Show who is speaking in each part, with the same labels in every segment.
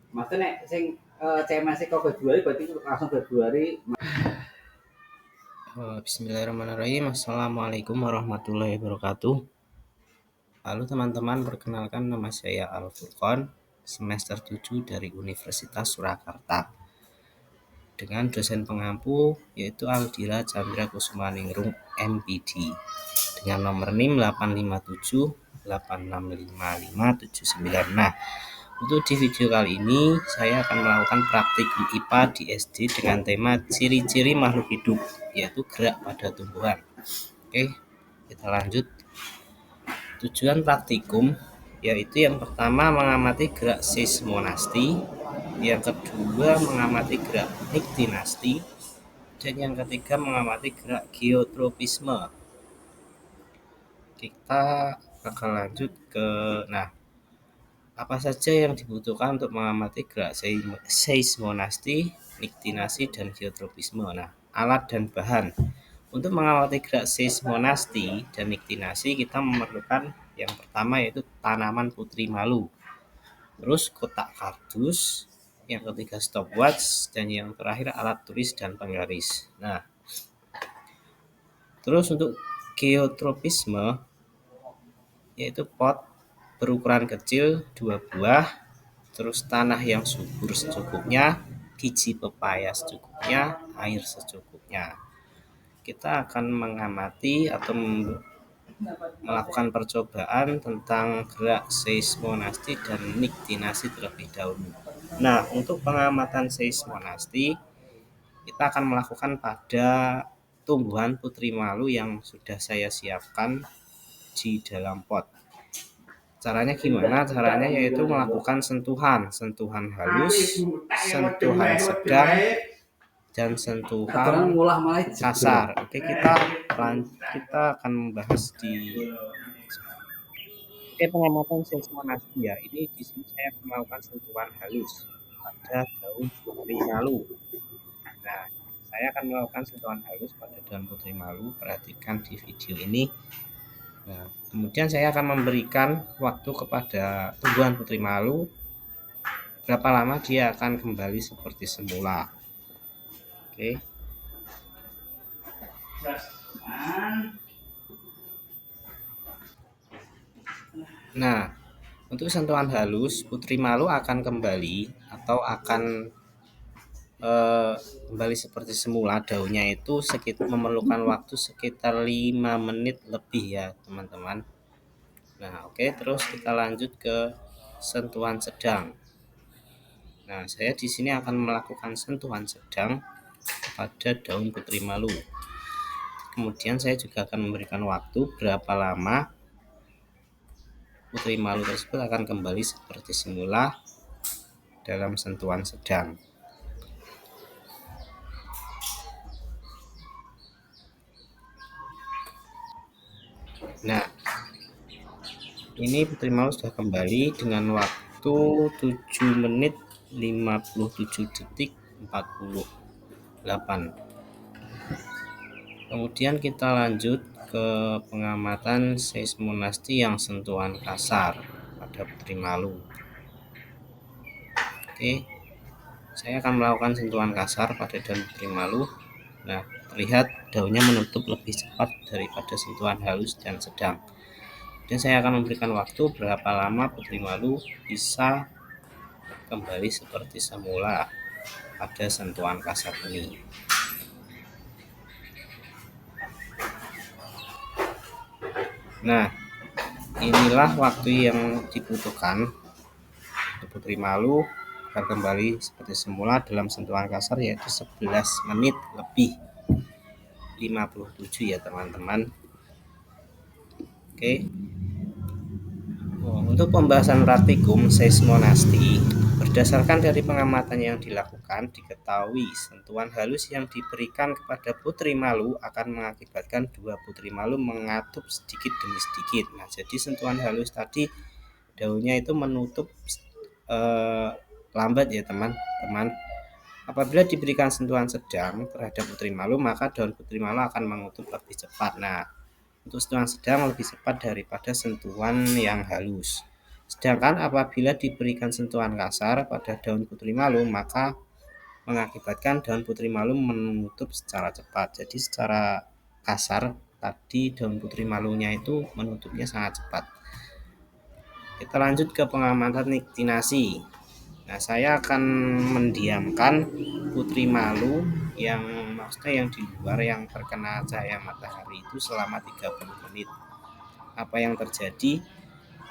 Speaker 1: Maksudnya nek sing CMS kok Februari berarti langsung Februari.
Speaker 2: Bismillahirrahmanirrahim. Assalamualaikum warahmatullahi wabarakatuh. Halo teman-teman, perkenalkan nama saya Al Furqon, semester 7 dari Universitas Surakarta. Dengan dosen pengampu yaitu Aldira Chandra Kusumaningrum MPD dengan nomor NIM 857865579. Nah, untuk di video kali ini saya akan melakukan praktikum IPA di SD dengan tema ciri-ciri makhluk hidup, yaitu gerak pada tumbuhan. Oke, kita lanjut. Tujuan praktikum yaitu yang pertama mengamati gerak seismonasti, yang kedua mengamati gerak niktinasti, dan yang ketiga mengamati gerak geotropisme. Kita akan lanjut ke apa saja yang dibutuhkan untuk mengamati gerak seismonasti, niktinasi, dan geotropisme. Alat dan bahan. Untuk mengamati gerak seismonasti dan niktinasi kita memerlukan yang pertama yaitu tanaman putri malu, terus kotak kardus, yang ketiga stopwatch, dan yang terakhir alat tulis dan penggaris. Terus untuk geotropisme yaitu pot berukuran kecil 2 buah, terus tanah yang subur secukupnya, biji pepaya secukupnya, air secukupnya. Kita akan mengamati atau melakukan percobaan tentang gerak seismonasti dan niktinasi terlebih dahulu. Untuk pengamatan seismonasti kita akan melakukan pada tumbuhan putri malu yang sudah saya siapkan di dalam pot. Caranya gimana? Caranya yaitu melakukan sentuhan halus, sentuhan sedang, dan sentuhan kasar. Oke, kita akan membahas di pengamatan seismonasti ya. Ini di sini saya akan melakukan sentuhan halus pada daun putri malu. Saya akan melakukan sentuhan halus pada daun putri malu. Perhatikan di video ini. Kemudian saya akan memberikan waktu kepada tumbuhan putri malu berapa lama dia akan kembali seperti semula. Oke. Untuk sentuhan halus, putri malu akan kembali atau akan kembali seperti semula. Daunnya itu memerlukan waktu sekitar 5 menit lebih ya teman-teman. Oke, terus kita lanjut ke sentuhan sedang. Saya di sini akan melakukan sentuhan sedang pada daun putri malu. Kemudian saya juga akan memberikan waktu berapa lama putri malu tersebut akan kembali seperti semula dalam sentuhan sedang. Ini putri malu sudah kembali dengan waktu 7 menit 57 detik 48. Kemudian kita lanjut ke pengamatan seismonasti yang sentuhan kasar pada putri malu. Oke, saya akan melakukan sentuhan kasar pada daun putri malu. Terlihat daunnya menutup lebih cepat daripada sentuhan halus dan sedang. Dan saya akan memberikan waktu berapa lama putri malu bisa kembali seperti semula pada sentuhan kasar ini. Inilah waktu yang dibutuhkan untuk putri malu agar kembali seperti semula dalam sentuhan kasar, yaitu 11 menit lebih 57 ya teman-teman. Oke. Untuk pembahasan praktikum seismonasti, berdasarkan dari pengamatan yang dilakukan, diketahui sentuhan halus yang diberikan kepada putri malu akan mengakibatkan dua putri malu mengatup sedikit demi sedikit. Jadi sentuhan halus tadi daunnya itu menutup lambat ya teman-teman. Apabila diberikan sentuhan sedang terhadap putri malu, maka daun putri malu akan mengutup lebih cepat. Untuk sentuhan sedang lebih cepat daripada sentuhan yang halus. Sedangkan apabila diberikan sentuhan kasar pada daun putri malu, maka mengakibatkan daun putri malu menutup secara cepat. Jadi secara kasar tadi daun putri malunya itu menutupnya sangat cepat. Kita lanjut ke pengamatan niktinasi. Nah, saya akan mendiamkan putri malu yang maksudnya yang di luar yang terkena cahaya matahari itu selama 30 menit. Apa yang terjadi?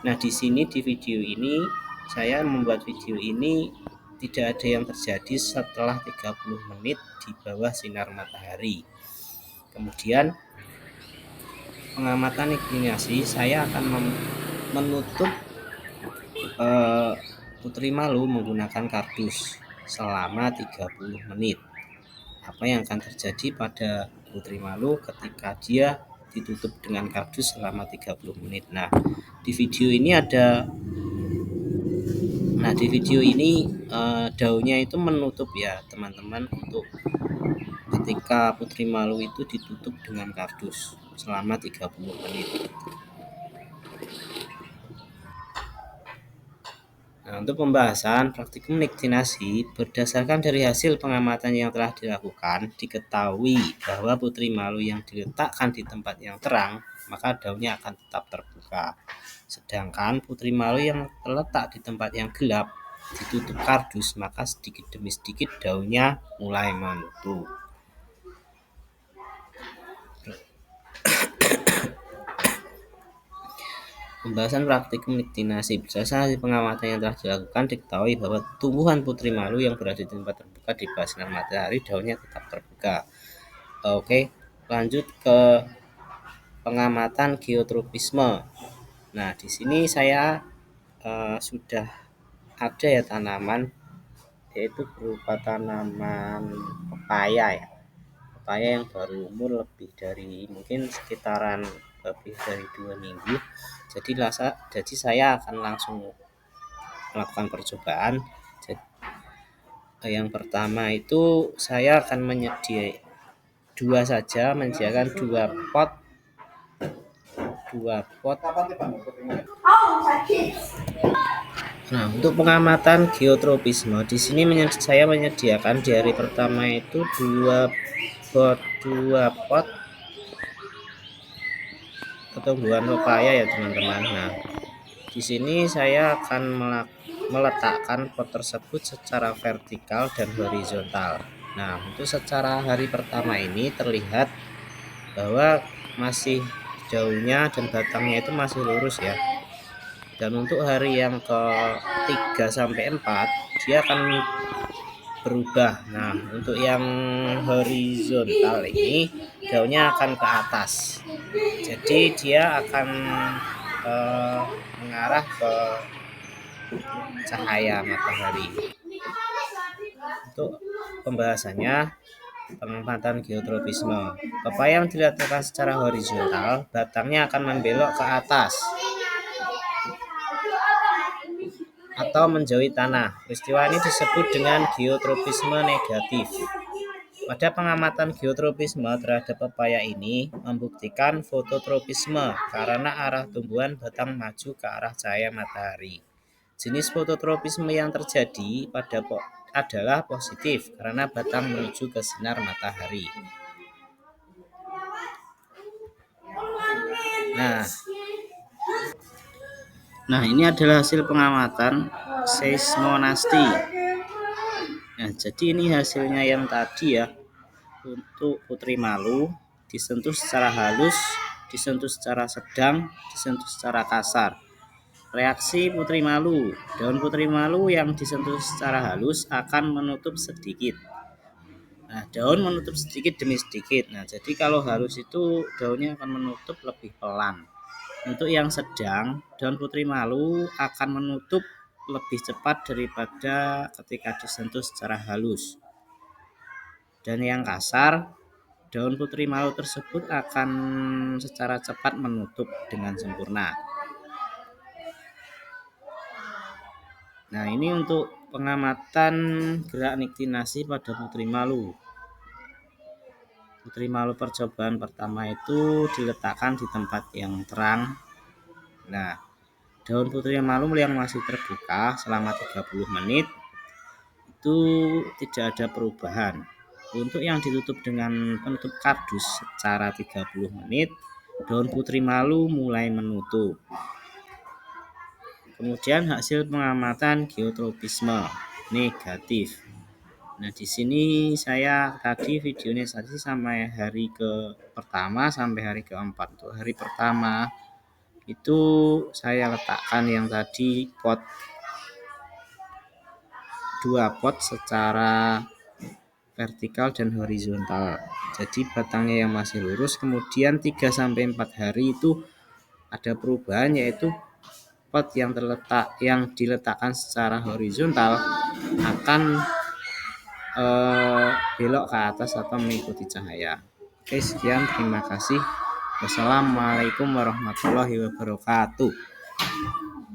Speaker 2: Nah, di sini di video ini saya membuat video ini tidak ada yang terjadi setelah 30 menit di bawah sinar matahari. Kemudian pengamatan niktinasi saya akan menutup putri malu menggunakan kardus selama 30 menit. Apa yang akan terjadi pada putri malu ketika dia ditutup dengan kardus selama 30 menit. Di video ini daunnya itu menutup ya teman-teman, untuk ketika putri malu itu ditutup dengan kardus selama 30 menit. Nah, untuk pembahasan praktikum niktinasi, berdasarkan dari hasil pengamatan yang telah dilakukan, diketahui bahwa putri malu yang diletakkan di tempat yang terang, maka daunnya akan tetap terbuka. Sedangkan putri malu yang terletak di tempat yang gelap, ditutup kardus, maka sedikit demi sedikit daunnya mulai menutup. Pembahasan praktikum niktinasi. Berdasarkan hasil pengamatan yang telah dilakukan, diketahui bahwa tumbuhan putri malu yang berada di tempat terbuka di bawah sinar matahari, daunnya tetap terbuka. Oke, lanjut ke pengamatan geotropisme. Nah, di sini saya sudah ada ya tanaman, yaitu berupa tanaman pepaya ya. Pepaya yang baru umur lebih dari mungkin sekitaran lebih dari 2 minggu. Jadi saya akan langsung melakukan percobaan. Yang pertama itu saya akan menyediakan dua pot. Nah, untuk pengamatan geotropisme di sini saya menyediakan di hari pertama itu dua pot pertumbuhan pepaya ya teman-teman. Nah, di sini saya akan meletakkan pot tersebut secara vertikal dan horizontal. Nah, untuk secara hari pertama ini terlihat bahwa masih daunnya dan batangnya itu masih lurus ya. Dan untuk hari yang ke-3 sampai 4 dia akan berubah. Nah, untuk yang horizontal ini daunnya akan ke atas. Jadi dia akan mengarah ke cahaya matahari. Untuk pembahasannya, pengamatan geotropisme. Pepaya yang diletakkan secara horizontal, batangnya akan membelok ke atas atau menjauhi tanah. Peristiwa ini disebut dengan geotropisme negatif. Pada pengamatan geotropisme terhadap pepaya ini membuktikan fototropisme karena arah tumbuhan batang maju ke arah cahaya matahari. Jenis fototropisme yang terjadi adalah positif karena batang menuju ke sinar matahari. Nah, ini adalah hasil pengamatan seismonasti. Nah, jadi ini hasilnya yang tadi ya. Untuk putri malu disentuh secara halus, disentuh secara sedang, disentuh secara kasar. Reaksi putri malu. Daun putri malu yang disentuh secara halus akan menutup sedikit. Nah, daun menutup sedikit demi sedikit. Nah, jadi kalau halus itu daunnya akan menutup lebih pelan. Untuk yang sedang, daun putri malu akan menutup lebih cepat daripada ketika disentuh secara halus. Dan yang kasar, daun putri malu tersebut akan secara cepat menutup dengan sempurna. Nah, ini untuk pengamatan gerak niktinasi pada putri malu. Putri malu percobaan pertama itu diletakkan di tempat yang terang. Nah, Daun putri malum yang masih terbuka selama 30 menit itu tidak ada perubahan. Untuk yang ditutup dengan penutup kardus secara 30 menit, daun putri malu mulai menutup. Kemudian hasil pengamatan geotropisme negatif. Nah, di sini saya tadi videonya tadi sampai hari pertama sampai hari keempat. Untuk hari pertama itu saya letakkan yang tadi dua pot secara vertikal dan horizontal. Jadi batangnya yang masih lurus, kemudian 3 sampai 4 hari itu ada perubahan, yaitu pot yang diletakkan secara horizontal akan belok ke atas atau mengikuti cahaya. Oke, sekian, terima kasih. Wassalamualaikum warahmatullahi wabarakatuh.